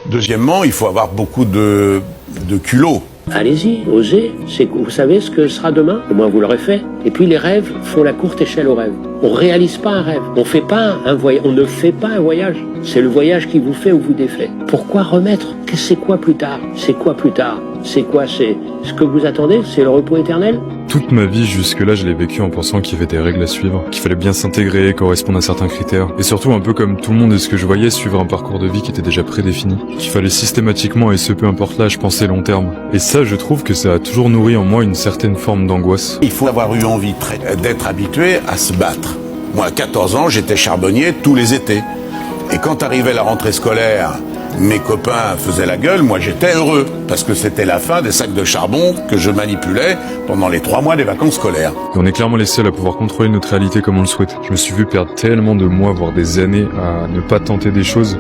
Deuxièmement, il faut avoir beaucoup de culot. Allez-y, osez. Vous savez ce que sera demain? Au moins vous l'aurez fait. Et puis les rêves font la courte échelle aux rêves. On réalise pas un rêve. On fait pas un voyage. On ne fait pas un voyage. C'est le voyage qui vous fait ou vous défait. Pourquoi remettre? C'est quoi plus tard? C'est quoi plus tard? C'est quoi? C'est ce que vous attendez? C'est le repos éternel? Toute ma vie jusque-là, je l'ai vécu en pensant qu'il y avait des règles à suivre, qu'il fallait bien s'intégrer, correspondre à certains critères, et surtout un peu comme tout le monde et ce que je voyais, suivre un parcours de vie qui était déjà prédéfini, qu'il fallait systématiquement, et ce peu importe l'âge, penser long terme. Et ça, je trouve que ça a toujours nourri en moi une certaine forme d'angoisse. Il faut avoir eu envie d'être habitué à se battre. Moi, à 14 ans, j'étais charbonnier tous les étés. Et quand arrivait la rentrée scolaire, mes copains faisaient la gueule, moi j'étais heureux, parce que c'était la fin des sacs de charbon que je manipulais pendant les 3 mois des vacances scolaires. Et on est clairement les seuls à pouvoir contrôler notre réalité comme on le souhaite. Je me suis vu perdre tellement de mois, voire des années, à ne pas tenter des choses,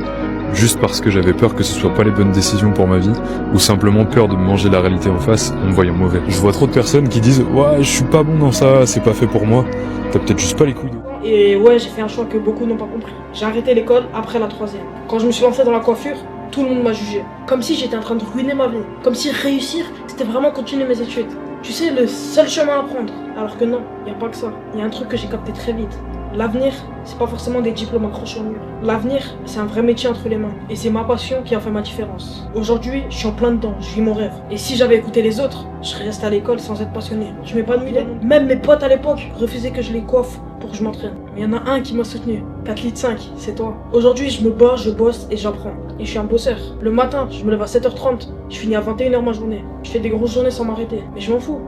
juste parce que j'avais peur que ce soit pas les bonnes décisions pour ma vie, ou simplement peur de me manger la réalité en face en me voyant mauvais. Je vois trop de personnes qui disent « Ouais, je suis pas bon dans ça, c'est pas fait pour moi ». T'as peut-être juste pas les couilles. Et ouais, j'ai fait un choix que beaucoup n'ont pas compris. J'ai arrêté l'école après la 3e. Quand je me suis lancé dans la coiffure, tout le monde m'a jugé. Comme si j'étais en train de ruiner ma vie. Comme si réussir, c'était vraiment continuer mes études. Tu sais, le seul chemin à prendre. Alors que non, y a pas que ça. Y a un truc que j'ai capté très vite. L'avenir, c'est pas forcément des diplômes accrochés au mur. L'avenir, c'est un vrai métier entre les mains. Et c'est ma passion qui a fait ma différence. Aujourd'hui, je suis en plein dedans, je vis mon rêve. Et si j'avais écouté les autres, je serais resté à l'école sans être passionné. Je m'épanouis là. Même mes potes à l'époque refusaient que je les coiffe pour que je m'entraîne. Mais y en a un qui m'a soutenu. 4 litres 5, c'est toi. Aujourd'hui, je me bats, je bosse et j'apprends. Et je suis un bosseur. Le matin, je me lève à 7h30. Je finis à 21h ma journée. Je fais des grosses journées sans m'arrêter. Mais je m'en fous.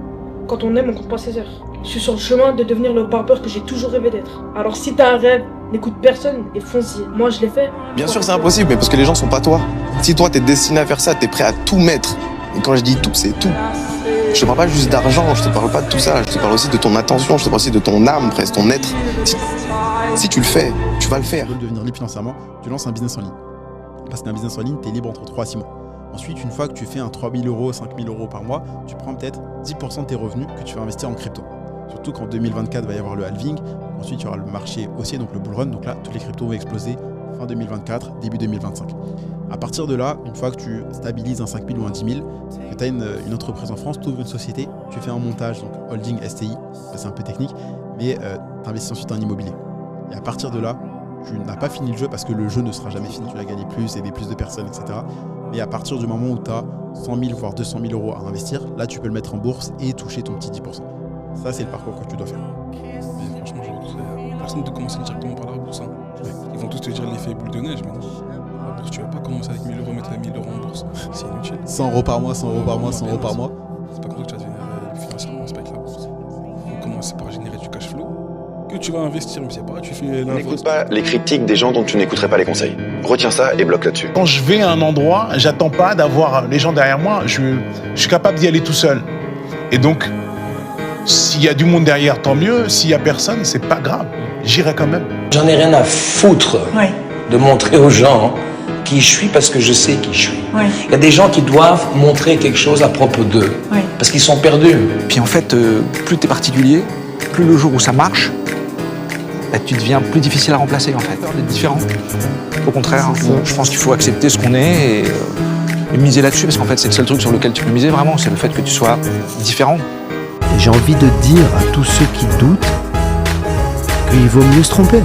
Quand on aime, on compte pas ses heures. Je suis sur le chemin de devenir le barbeur que j'ai toujours rêvé d'être. Alors si t'as un rêve, n'écoute personne et fonce-y. Moi, je l'ai fait. Bien sûr, c'est impossible, mais parce que les gens sont pas toi. Si toi, t'es destiné à faire ça, t'es prêt à tout mettre. Et quand je dis tout, c'est tout. Je te parle pas juste d'argent, je te parle pas de tout ça. Je te parle aussi de ton attention, je te parle aussi de ton âme, presque, ton être. Si tu le fais, tu vas le faire. Tu veux devenir libre financièrement, tu lances un business en ligne. Parce qu'un business en ligne, t'es libre entre 3 à 6 mois. Ensuite, une fois que tu fais un 3 000 euros, 5 000 euros par mois, tu prends peut-être 10% de tes revenus que tu vas investir en crypto. Surtout qu'en 2024, il va y avoir le halving. Ensuite, il y aura le marché haussier, donc le bull run. Donc là, toutes les cryptos vont exploser fin 2024, début 2025. À partir de là, une fois que tu stabilises un 5 000 ou un 10 000, que tu as une entreprise en France, tu ouvres une société, tu fais un montage, donc holding STI, c'est un peu technique, mais tu investis ensuite en immobilier. Et à partir de là, tu n'as pas fini le jeu parce que le jeu ne sera jamais fini, tu vas gagner plus, aider plus de personnes, etc. Mais à partir du moment où tu as 100 000 voire 200 000 euros à investir, là tu peux le mettre en bourse et toucher ton petit 10%. Ça, c'est le parcours que tu dois faire. Mais franchement, personne ne commence directement par la bourse. Hein. Ils vont tous te dire l'effet boule de neige, mais non. La bourse, tu vas pas commencer avec 1 000 euros, mettre 1 000 euros en bourse. C'est inutile. 100 euros par mois, 100 euros par mois, 100 euros par mois. C'est pas comme ça que tu vas devenir financièrement, c'est pas avec la bourse. Il faut commencer par générer du cash flow. Que tu vas investir, mais c'est pas, tu fais l'inverse. N'écoute pas les critiques des gens dont tu n'écouterais pas les conseils. Retiens ça et bloque là-dessus. Quand je vais à un endroit, j'attends pas d'avoir les gens derrière moi. Je suis capable d'y aller tout seul. Et donc, s'il y a du monde derrière, tant mieux. S'il y a personne, c'est pas grave. J'irai quand même. J'en ai rien à foutre de montrer aux gens qui je suis parce que je sais qui je suis. Il y a des gens qui doivent montrer quelque chose à propos d'eux parce qu'ils sont perdus. Puis en fait, plus t'es particulier, plus le jour où ça marche, tu deviens plus difficile à remplacer en fait. D'être différent. Au contraire, je pense qu'il faut accepter ce qu'on est et miser là-dessus parce qu'en fait c'est le seul truc sur lequel tu peux miser vraiment, c'est le fait que tu sois différent. Et j'ai envie de dire à tous ceux qui doutent qu'il vaut mieux se tromper.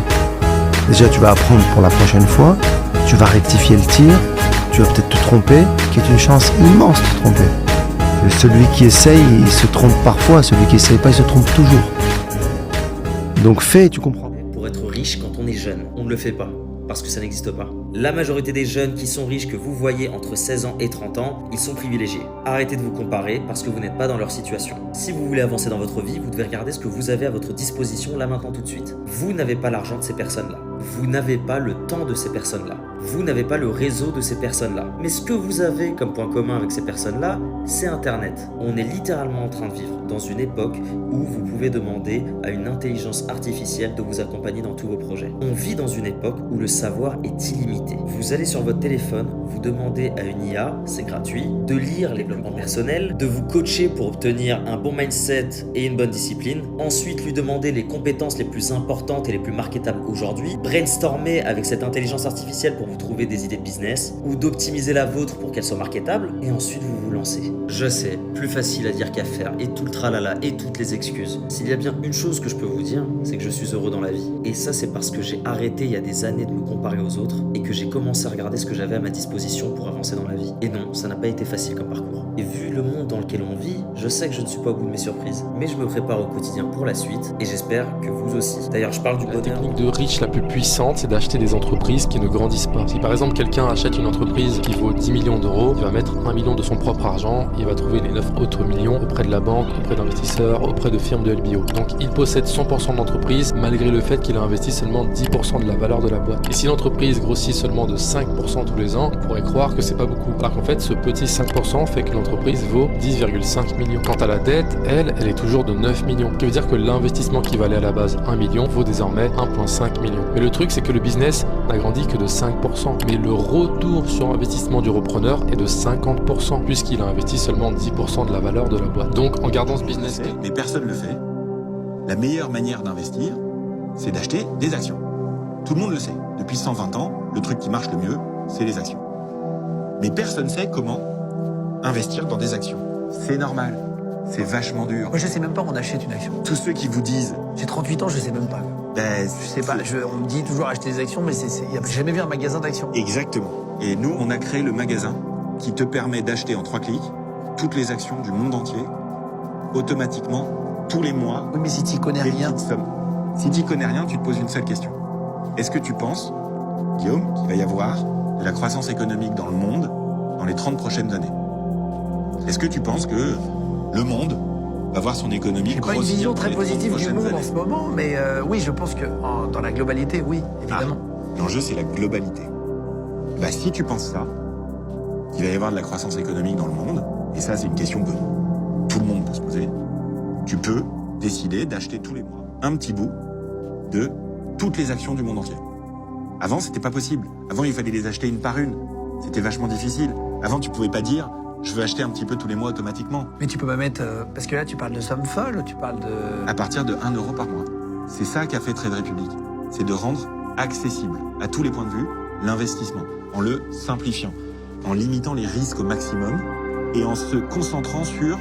Déjà tu vas apprendre pour la prochaine fois, tu vas rectifier le tir, tu vas peut-être te tromper, qui est une chance immense de te tromper. Celui qui essaye, il se trompe parfois, celui qui essaye pas, il se trompe toujours. Donc fais, tu comprends. Pour être riche quand on est jeune, on ne le fait pas, parce que ça n'existe pas. La majorité des jeunes qui sont riches que vous voyez entre 16 ans et 30 ans, ils sont privilégiés. Arrêtez de vous comparer parce que vous n'êtes pas dans leur situation. Si vous voulez avancer dans votre vie, vous devez regarder ce que vous avez à votre disposition là maintenant tout de suite. Vous n'avez pas l'argent de ces personnes-là. Vous n'avez pas le temps de ces personnes-là. Vous n'avez pas le réseau de ces personnes-là. Mais ce que vous avez comme point commun avec ces personnes-là, c'est Internet. On est littéralement en train de vivre dans une époque où vous pouvez demander à une intelligence artificielle de vous accompagner dans tous vos projets. On vit dans une époque où le savoir est illimité. Vous allez sur votre téléphone, vous demandez à une IA, c'est gratuit, de lire les développements personnels, de vous coacher pour obtenir un bon mindset et une bonne discipline, ensuite lui demander les compétences les plus importantes et les plus marketables aujourd'hui. Bref, brainstormer avec cette intelligence artificielle pour vous trouver des idées de business, ou d'optimiser la vôtre pour qu'elle soit marketable, et ensuite vous vous lancez. Je sais, plus facile à dire qu'à faire, et tout le tralala, et toutes les excuses. S'il y a bien une chose que je peux vous dire, c'est que je suis heureux dans la vie. Et ça, c'est parce que j'ai arrêté il y a des années de me comparer aux autres, et que j'ai commencé à regarder ce que j'avais à ma disposition pour avancer dans la vie. Et non, ça n'a pas été facile comme parcours. Et vu le monde dans lequel on vit, je sais que je ne suis pas au bout de mes surprises, mais je me prépare au quotidien pour la suite, et j'espère que vous aussi. D'ailleurs, je parle du bonheur. La technique de riche la plus puissante, c'est d'acheter des entreprises qui ne grandissent pas. Si par exemple quelqu'un achète une entreprise qui vaut 10 millions d'euros, il va mettre 1 million de son propre argent, il va trouver les 9 autres millions auprès de la banque, auprès d'investisseurs, auprès de firmes de LBO. Donc il possède 100% de l'entreprise malgré le fait qu'il a investi seulement 10% de la valeur de la boîte. Et si l'entreprise grossit seulement de 5% tous les ans, on pourrait croire que c'est pas beaucoup. Alors qu'en fait, ce petit 5% fait que l'entreprise vaut 10,5 millions. Quant à la dette, elle est toujours de 9 millions. Ce qui veut dire que l'investissement qui valait à la base 1 million vaut désormais 1,5 million. Mais le truc, c'est que le business n'a grandi que de 5%. Mais le retour sur investissement du repreneur est de 50%, puisqu'il a investi seulement 10% de la valeur de la boîte. Donc, en gardant ce business... Mais personne ne le fait. La meilleure manière d'investir, c'est d'acheter des actions. Tout le monde le sait. Depuis 120 ans, le truc qui marche le mieux, c'est les actions. Mais personne ne sait comment investir dans des actions. C'est normal. C'est vachement dur. Moi, je sais même pas où on achète une action. Tous ceux qui vous disent... J'ai 38 ans, je sais même pas. Ben, je sais pas, on me dit toujours acheter des actions, mais j'ai jamais vu un magasin d'actions. Exactement. Et nous, on a créé le magasin qui te permet d'acheter en 3 clics toutes les actions du monde entier, automatiquement, tous les mois. Oui, mais si tu connais rien... Si tu connais rien, tu te poses une seule question. Est-ce que tu penses, Guillaume, qu'il va y avoir de la croissance économique dans le monde dans les 30 prochaines années? Est-ce que tu penses que le monde va voir son économie grossir? J'ai pas une vision très positive du monde années. en ce moment, mais oui, je pense que dans la globalité, oui, évidemment. L'enjeu, c'est la globalité. Bah, si tu penses ça, qu'il va y avoir de la croissance économique dans le monde, et ça, c'est une question que tout le monde peut se poser, tu peux décider d'acheter tous les mois un petit bout de toutes les actions du monde entier. Avant, c'était pas possible. Avant, il fallait les acheter une par une. C'était vachement difficile. Avant, tu pouvais pas dire je veux acheter un petit peu tous les mois automatiquement. Mais tu peux pas mettre... parce que là, tu parles de somme folle, tu parles de... À partir de 1 euro par mois. C'est ça qu'a fait Trade Republic. C'est de rendre accessible, à tous les points de vue, l'investissement. En le simplifiant, en limitant les risques au maximum et en se concentrant sur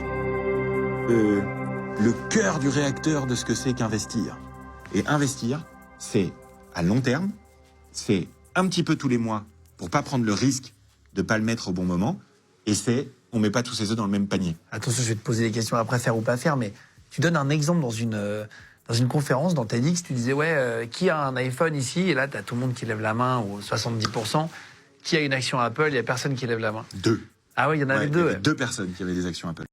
le cœur du réacteur de ce que c'est qu'investir. Et investir, c'est à long terme, c'est un petit peu tous les mois pour pas prendre le risque de pas le mettre au bon moment. Et on met pas tous ses œufs dans le même panier. Attention, je vais te poser des questions après, faire ou pas faire, mais tu donnes un exemple dans une conférence, dans TEDx, tu disais, qui a un iPhone ici? Et là, tu as tout le monde qui lève la main, ou 70%. Qui a une action Apple? Il y a personne qui lève la main. 2. Ah oui, il y en avait 2. Il y avait 2 personnes qui avaient des actions Apple.